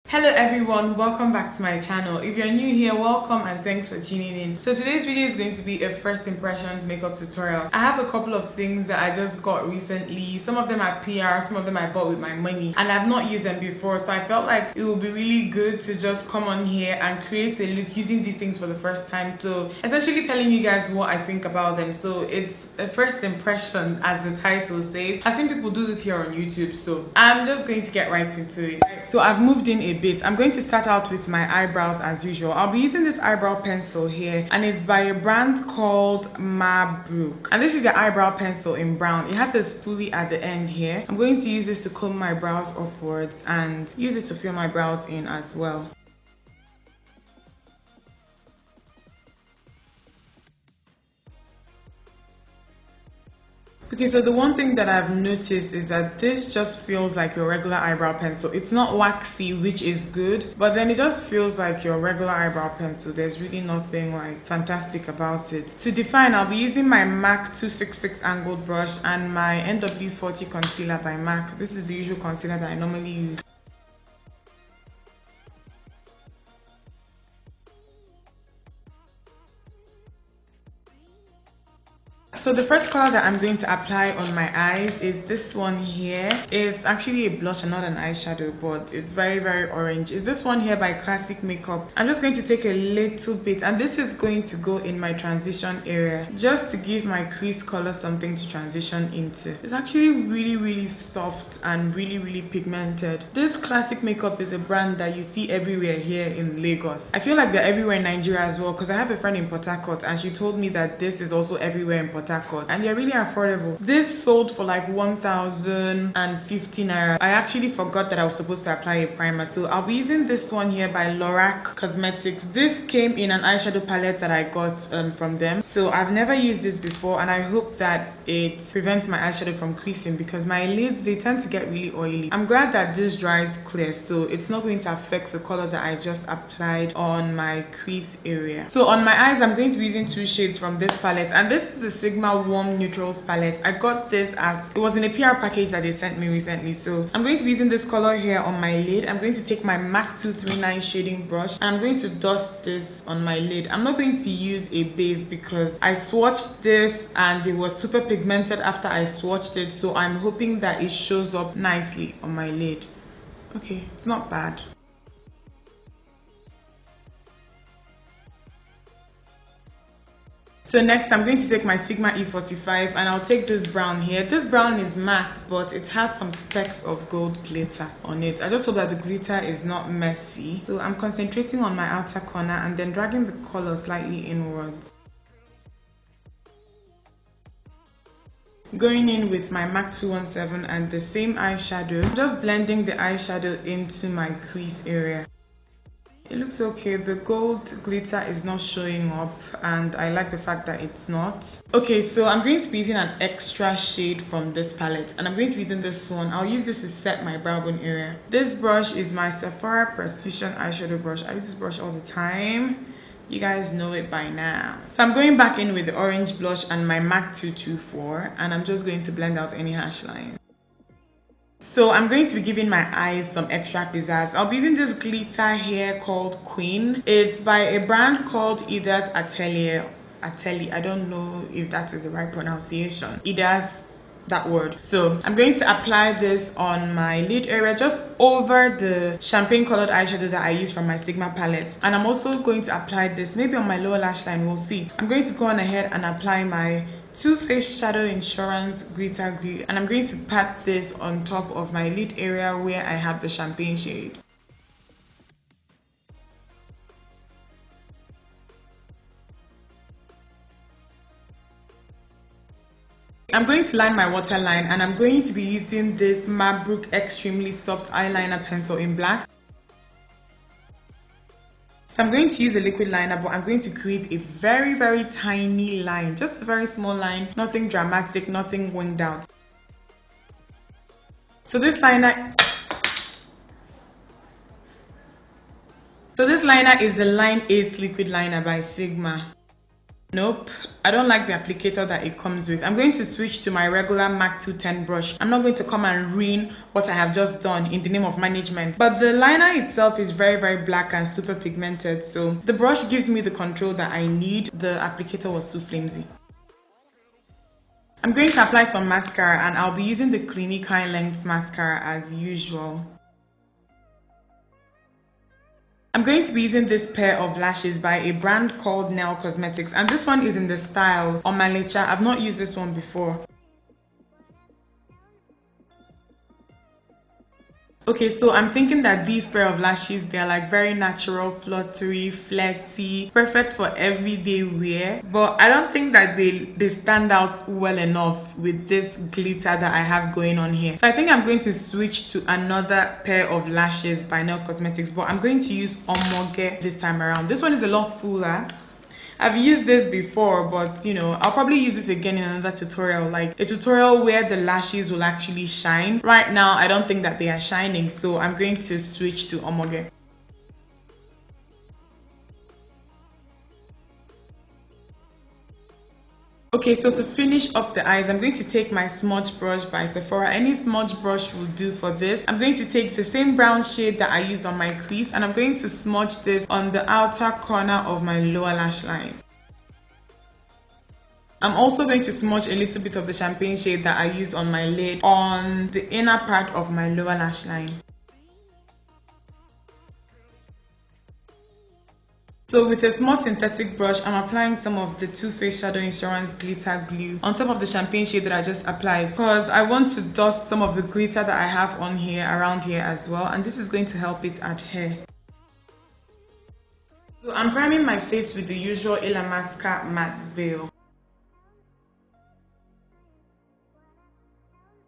Hello everyone, welcome back to my channel. If you're new here, welcome and thanks for tuning in. So today's video is going to be a first impressions makeup tutorial. I have a couple of things that I just got recently. Some of them are PR, some of them I bought with my money, and I've not used them before, so I felt like it would be really good to just come on here and create a look using these things for the first time. So essentially telling you guys what I think about them. So it's a first impression, as the title says. I've seen people do this here on YouTube, so I'm just going to get right into it. So I've moved in a bit. I'm going to start out with my eyebrows as usual. I'll be using this eyebrow pencil here, and it's by a brand called Mabrook, and this is the eyebrow pencil in brown. It has a spoolie at the end here. I'm going to use this to comb my brows upwards and use it to fill my brows in as well. Okay, so the one thing that I've noticed is that this just feels like your regular eyebrow pencil. It's not waxy, which is good, but then it just feels like your regular eyebrow pencil. There's really nothing like fantastic about it. To define, I'll be using my MAC 266 angled brush and my NW40 concealer by MAC. This is the usual concealer that I normally use. So the first color that I'm going to apply on my eyes is this one here. It's actually a blush and not an eyeshadow, but it's very, very orange. It's this one here by Classic Makeup. I'm just going to take a little bit, and this is going to go in my transition area just to give my crease color something to transition into. It's actually really, really soft and really, really pigmented. This Classic Makeup is a brand that you see everywhere here in Lagos. I feel like they're everywhere in Nigeria as well, because I have a friend in Port Harcourt and she told me that this is also everywhere in Port Harcourt, and they're really affordable. This sold for like 1,050 naira. I actually forgot that I was supposed to apply a primer, so I'll be using this one here by Lorac Cosmetics. This came in an eyeshadow palette that I got from them, so I've never used this before, and I hope that it prevents my eyeshadow from creasing because my lids, they tend to get really oily. I'm glad that this dries clear, so it's not going to affect the color that I just applied on my crease area. So on my eyes, I'm going to be using two shades from this palette, and this is the Sigma Warm Neutrals palette. I got this as it was in a PR package that they sent me recently, so I'm going to be using this color here on my lid. I'm going to take my MAC 239 shading brush and I'm going to dust this on my lid. I'm not going to use a base because I swatched this and it was super pigmented after I swatched it, so I'm hoping that it shows up nicely on my lid. Okay, it's not bad. So next, I'm going to take my Sigma E45 and I'll take this brown here. This brown is matte, but it has some specks of gold glitter on it. I just hope that the glitter is not messy. So I'm concentrating on my outer corner and then dragging the color slightly inwards. Going in with my MAC 217 and the same eyeshadow, just blending the eyeshadow into my crease area. It looks okay. The gold glitter is not showing up and I like the fact that it's not. Okay, so I'm going to be using an extra shade from this palette and I'm going to be using this one. I'll use this to set my brow bone area. This brush is my Sephora Precision eyeshadow brush. I use this brush all the time. You guys know it by now. So I'm going back in with the orange blush and my MAC 224 and I'm just going to blend out any harsh lines. So I'm going to be giving my eyes some extra pizzazz. I'll be using this glitter here called Queen. It's by a brand called Ida's Atelier. I don't know if that is the right pronunciation. Ida's, that word. So I'm going to apply this on my lid area, just over the champagne colored eyeshadow that I use from my Sigma palette. And I'm also going to apply this maybe on my lower lash line, we'll see. I'm going to go on ahead and apply my Too Faced Shadow Insurance Glitter Glue, and I'm going to pat this on top of my lid area where I have the champagne shade. I'm going to line my waterline, and I'm going to be using this Mabrook Extremely Soft Eyeliner Pencil in black. So I'm going to use a liquid liner, but I'm going to create a very, very tiny line, just a very small line, nothing dramatic, nothing winged out. So this liner is the Line Ace liquid liner by Sigma. Nope, I don't like the applicator that it comes with. I'm going to switch to my regular MAC 210 brush. I'm not going to come and ruin what I have just done in the name of management. But the liner itself is very, very black and super pigmented, so the brush gives me the control that I need. The applicator was too flimsy. I'm going to apply some mascara, and I'll be using the Clinique High Length Mascara as usual. I'm going to be using this pair of lashes by a brand called Nail Cosmetics, and this one is in the style Omalecha. I've not used this one before. Okay, so I'm thinking that these pair of lashes, they're like very natural, fluttery, flirty, perfect for everyday wear. But I don't think that they stand out well enough with this glitter that I have going on here. So I think I'm going to switch to another pair of lashes by Nail Cosmetics, but I'm going to use Omoge this time around. This one is a lot fuller. I've used this before, but you know, I'll probably use this again in another tutorial, like a tutorial where the lashes will actually shine. Right now, I don't think that they are shining, so I'm going to switch to Omoge. Okay, so to finish up the eyes, I'm going to take my smudge brush by Sephora. Any smudge brush will do for this. I'm going to take the same brown shade that I used on my crease, and I'm going to smudge this on the outer corner of my lower lash line. I'm also going to smudge a little bit of the champagne shade that I used on my lid on the inner part of my lower lash line. So with a small synthetic brush, I'm applying some of the Too Faced Shadow Insurance Glitter Glue on top of the champagne shade that I just applied, because I want to dust some of the glitter that I have on here, around here as well, and this is going to help it adhere. So I'm priming my face with the usual Illamasqua matte veil.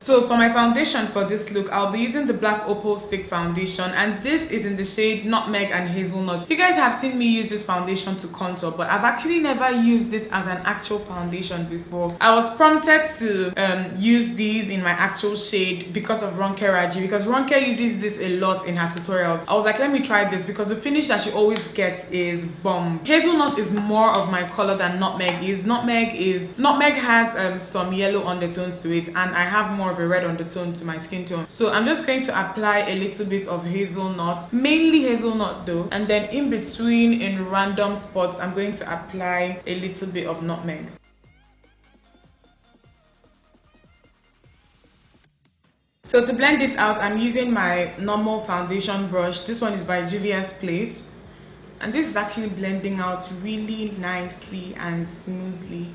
So for my foundation for this look, I'll be using the Black Opal Stick Foundation, and this is in the shade Nutmeg and Hazelnut. You guys have seen me use this foundation to contour, but I've actually never used it as an actual foundation before. I was prompted to use these in my actual shade because of Ronke Raji, because Ronke uses this a lot in her tutorials. I was like, let me try this because the finish that she always gets is bomb. Hazelnut is more of my color than Nutmeg is. Nutmeg has some yellow undertones to it, and I have more of a red undertone to my skin tone. So I'm just going to apply a little bit of hazelnut, mainly hazelnut though, and then in between, in random spots, I'm going to apply a little bit of nutmeg. So to blend it out, I'm using my normal foundation brush. This one is by Juvia's Place, and this is actually blending out really nicely and smoothly.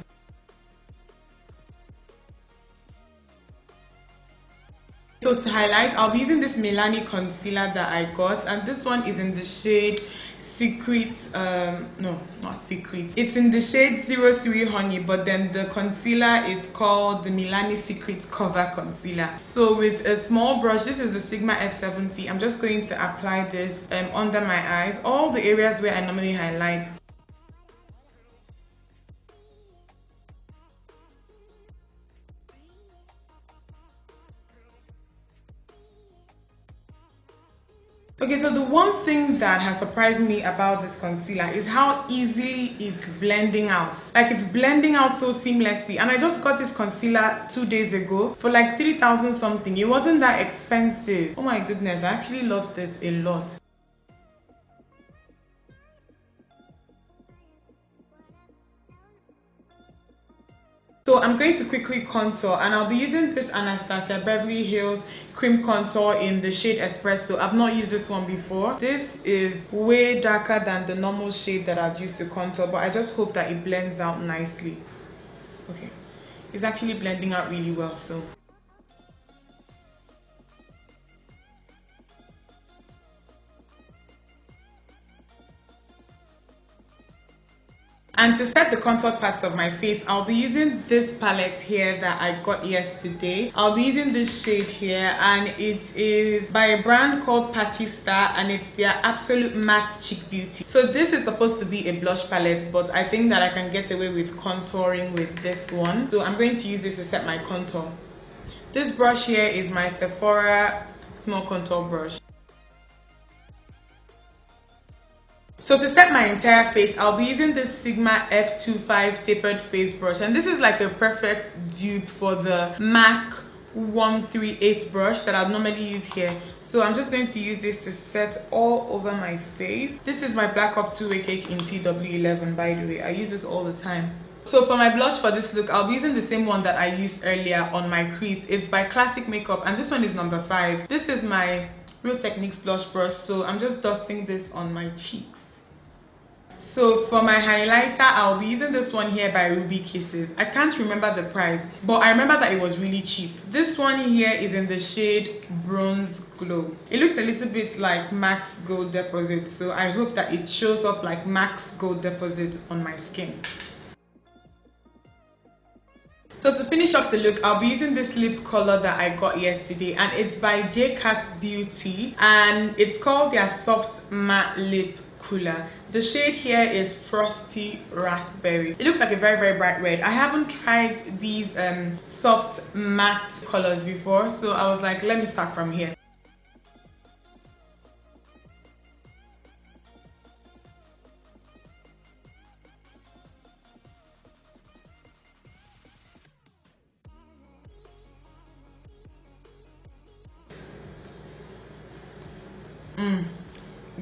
So to highlight, I'll be using this Milani concealer that I got, and this one is in the shade Secret, no, not Secret. It's in the shade 03 Honey, but then the concealer is called the Milani Secret Cover Concealer. So with a small brush, this is the Sigma F70, I'm just going to apply this under my eyes, all the areas where I normally highlight. Okay, so the one thing that has surprised me about this concealer is how easily it's blending out. Like, it's blending out so seamlessly. And I just got this concealer 2 days ago for like 3,000 something. It wasn't that expensive. Oh my goodness, I actually love this a lot. So I'm going to quickly contour, and I'll be using this Anastasia Beverly Hills cream contour in the shade Espresso. I've not used this one before. This is way darker than the normal shade that I'd use to contour, but I just hope that it blends out nicely. Okay, it's actually blending out really well, so. And to set the contour parts of my face, I'll be using this palette here that I got yesterday. I'll be using this shade here, and it is by a brand called Patty Star, and it's their Absolute Matte Cheek Beauty. So this is supposed to be a blush palette, but I think that I can get away with contouring with this one. So I'm going to use this to set my contour. This brush here is my Sephora small contour brush. So to set my entire face, I'll be using this Sigma F25 tapered face brush, and this is like a perfect dupe for the MAC 138 brush that I'd normally use here. So I'm just going to use this to set all over my face. This is my Black Up 2-Way Cake in TW11, by the way. I use this all the time. So for my blush for this look, I'll be using the same one that I used earlier on my crease. It's by Classic Makeup, and this one is number 5. This is my Real Techniques blush brush, so I'm just dusting this on my cheeks. So for my highlighter, I'll be using this one here by Ruby Kisses. I can't remember the price, but I remember that it was really cheap. This one here is in the shade Bronze Glow. It looks a little bit like MAC's Gold Deposit, so I hope that it shows up like MAC's Gold Deposit on my skin. So to finish up the look, I'll be using this lip color that I got yesterday, and it's by J-Cat Beauty, and it's called their Soft Matte Lip Cooler. The shade here is Frosty Raspberry. It looks like a very, very bright red. I haven't tried these soft matte colors before, so I was like, let me start from here.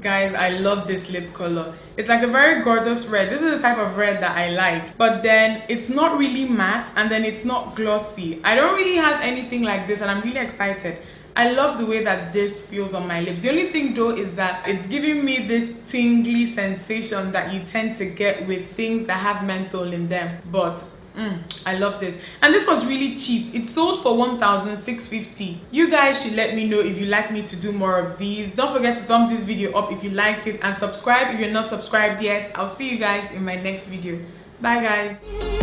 Guys, I love this lip color. It's like a very gorgeous red. This is the type of red that I like, but then it's not really matte, and then it's not glossy. I don't really have anything like this, and I'm really excited. I love the way that this feels on my lips. The only thing though is that it's giving me this tingly sensation that you tend to get with things that have menthol in them, but I love this, and this was really cheap. It sold for 1,650. You guys should let me know if you like me to do more of these. Don't forget to thumbs this video up if you liked it, and subscribe if you're not subscribed yet. I'll see you guys in my next video. Bye guys.